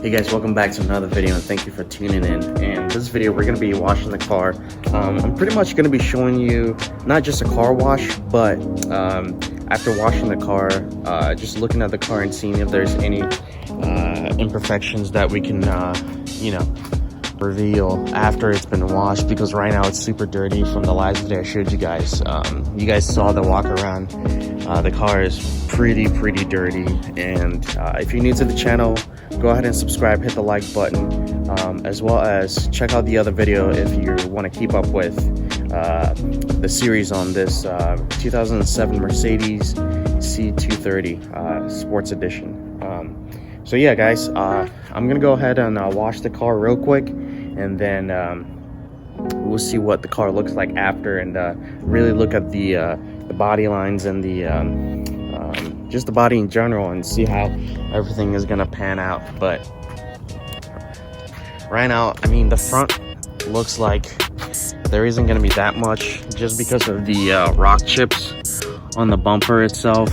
Hey guys, welcome back to another video and thank you for tuning in. And this video we're going to be washing the car. I'm pretty much going to be showing you not just a car wash, but after washing the car, just looking at the car and seeing if there's any imperfections that we can reveal after it's been washed, because right now it's super dirty from the last video I showed you guys. You guys saw the walk around. The car is pretty dirty, and if you're new to the channel, go ahead and subscribe, hit the like button, as well as check out the other video if you want to keep up with the series on this 2007 Mercedes C230 Sports Edition. So yeah guys, I'm gonna go ahead and wash the car real quick, and then we'll see what the car looks like after, and really look at the body lines and the just the body in general, and see how everything is gonna pan out. But right now, I mean, the front looks like there isn't gonna be that much, just because of the rock chips on the bumper itself.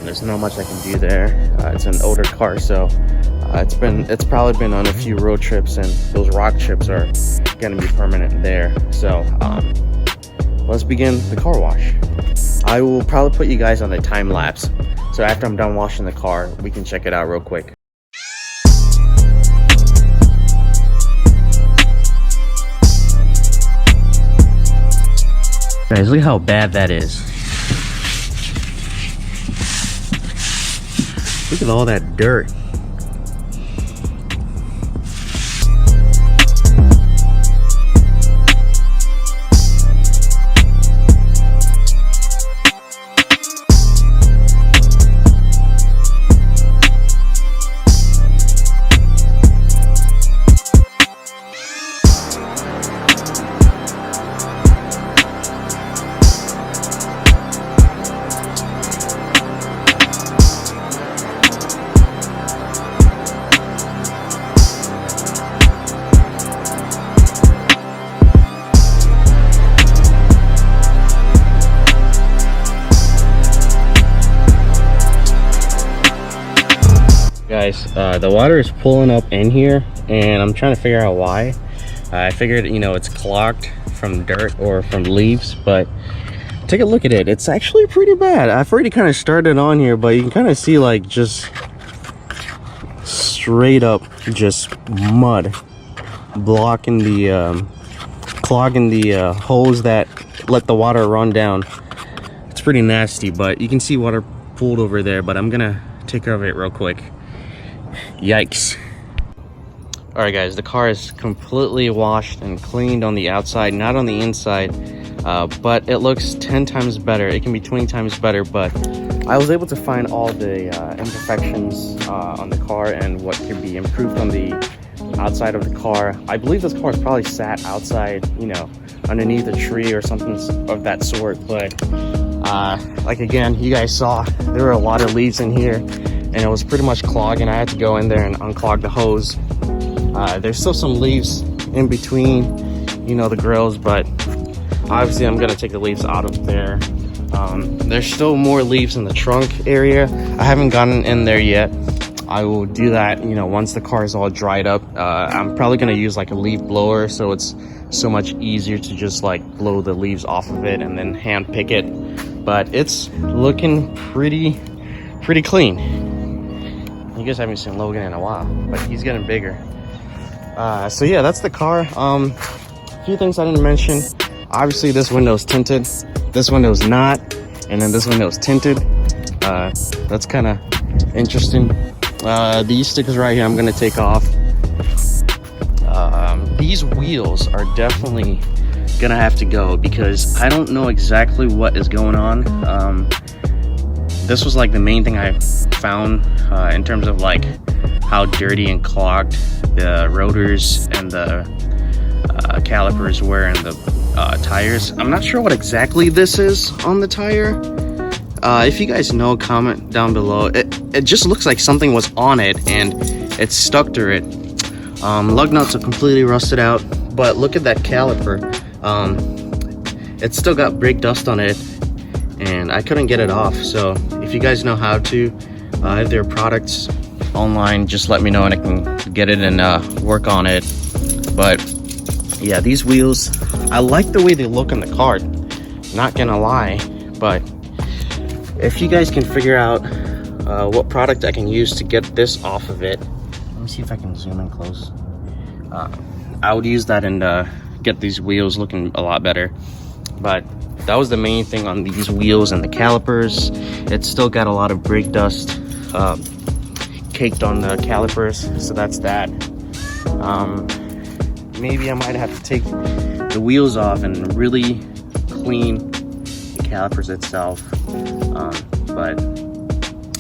There's not much I can do there. It's an older car, so it's probably been on a few road trips, and those rock chips are gonna be permanent there. So let's begin the car wash. I will probably put you guys on the time lapse, so after I'm done washing the car, we can check it out real quick. Guys, look how bad that is. Look at all that dirt. Guys, the water is pulling up in here, and I'm trying to figure out why. I figured, it's clogged from dirt or from leaves, but take a look at it. It's actually pretty bad. I've already kind of started on here, but you can kind of see like just straight up just mud blocking the clogging the holes that let the water run down. It's pretty nasty, but you can see water pooled over there, but I'm gonna take care of it real quick. Yikes. All right guys, the car is completely washed and cleaned on the outside, not on the inside, but it looks 10 times better. It can be 20 times better, but I was able to find all the imperfections on the car and what could be improved on the outside of the car. I believe this car is probably sat outside, underneath a tree or something of that sort, but like again, you guys saw there were a lot of leaves in here, and it was pretty much clogging. I had to go in there and unclog the hose. There's still some leaves in between, the grills, but obviously I'm gonna take the leaves out of there. There's still more leaves in the trunk area. I haven't gotten in there yet. I will do that, once the car is all dried up. I'm probably gonna use like a leaf blower, so it's so much easier to just like blow the leaves off of it and then hand pick it. But it's looking pretty clean. You guys haven't seen Logan in a while, but he's getting bigger. So yeah, that's the car. A few things I didn't mention. Obviously this window is tinted, this window is not, and then this window is tinted. That's kind of interesting. These stickers right here I'm gonna take off. These wheels are definitely gonna have to go, because I don't know exactly what is going on. This was like the main thing I found in terms of like how dirty and clogged the rotors and the calipers were, and the tires. I'm not sure what exactly this is on the tire. If you guys know, comment down below. It just looks like something was on it and it's stuck to it. Lug nuts are completely rusted out, but look at that caliper. It's still got brake dust on it, and I couldn't get it off. So if you guys know how to, if there are products online, just let me know and I can get it and work on it. But yeah, these wheels, I like the way they look on the car, not gonna lie. But if you guys can figure out what product I can use to get this off of it, let me see if I can zoom in close. I would use that and get these wheels looking a lot better. But that was the main thing on these wheels and the calipers. It's still got a lot of brake dust caked on the calipers, so that's that. Maybe I might have to take the wheels off and really clean the calipers itself. But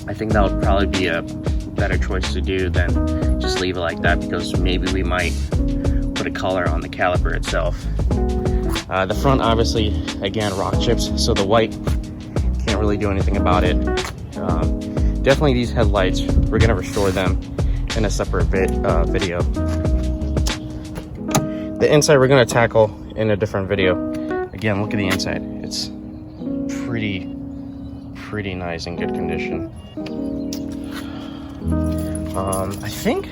I think that would probably be a better choice to do than just leave it like that, because maybe we might put a color on the caliper itself. The front, obviously, again, rock chips, so the white, can't really do anything about it. Definitely these headlights, we're gonna restore them in a separate video. The inside we're gonna tackle in a different video. Again, look at the inside. It's pretty nice and good condition. I think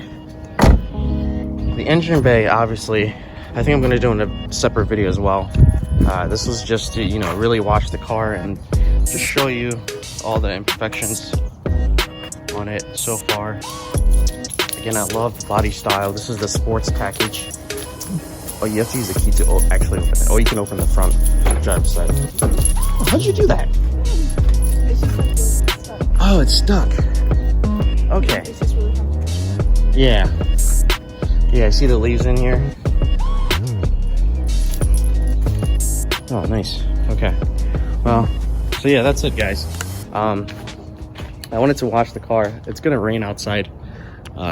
the engine bay, obviously, I think I'm gonna do in a separate video as well. This was just to, you know, really watch the car and just show you all the imperfections on it so far. Again, I love the body style. This is the sports package. Oh, you have to use the key to actually open it. Oh, you can open the front driver's side. Oh, how'd you do that? Oh, it's stuck. Okay. Yeah. Yeah, I see the leaves in here. Oh, nice. Okay. Well, so yeah, that's it, guys. I wanted to wash the car. It's gonna rain outside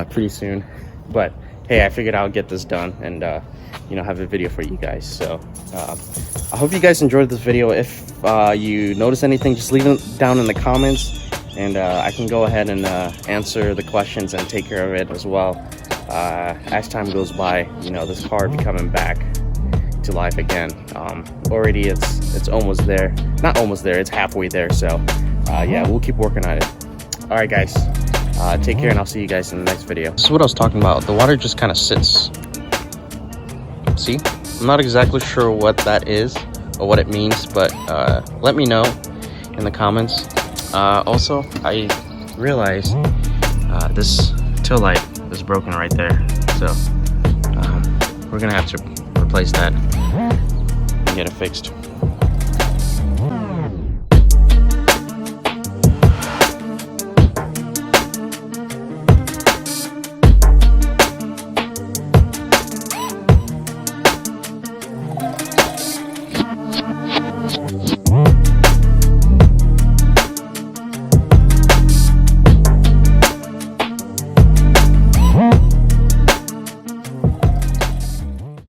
pretty soon, but hey, I figured I'll get this done and you know, have a video for you guys. So I hope you guys enjoyed this video. If you notice anything, just leave it down in the comments, and I can go ahead and answer the questions and take care of it as well. As time goes by, you know, this car will be coming back to life again. Already it's almost there. Not almost there, it's halfway there. So yeah, we'll keep working on it. All right, guys, take care, and I'll see you guys in the next video. This is what I was talking about. The water just kind of sits. See, I'm not exactly sure what that is or what it means, but let me know in the comments. Also, I realized this tail light is broken right there, so we're gonna have to replace that and get it fixed.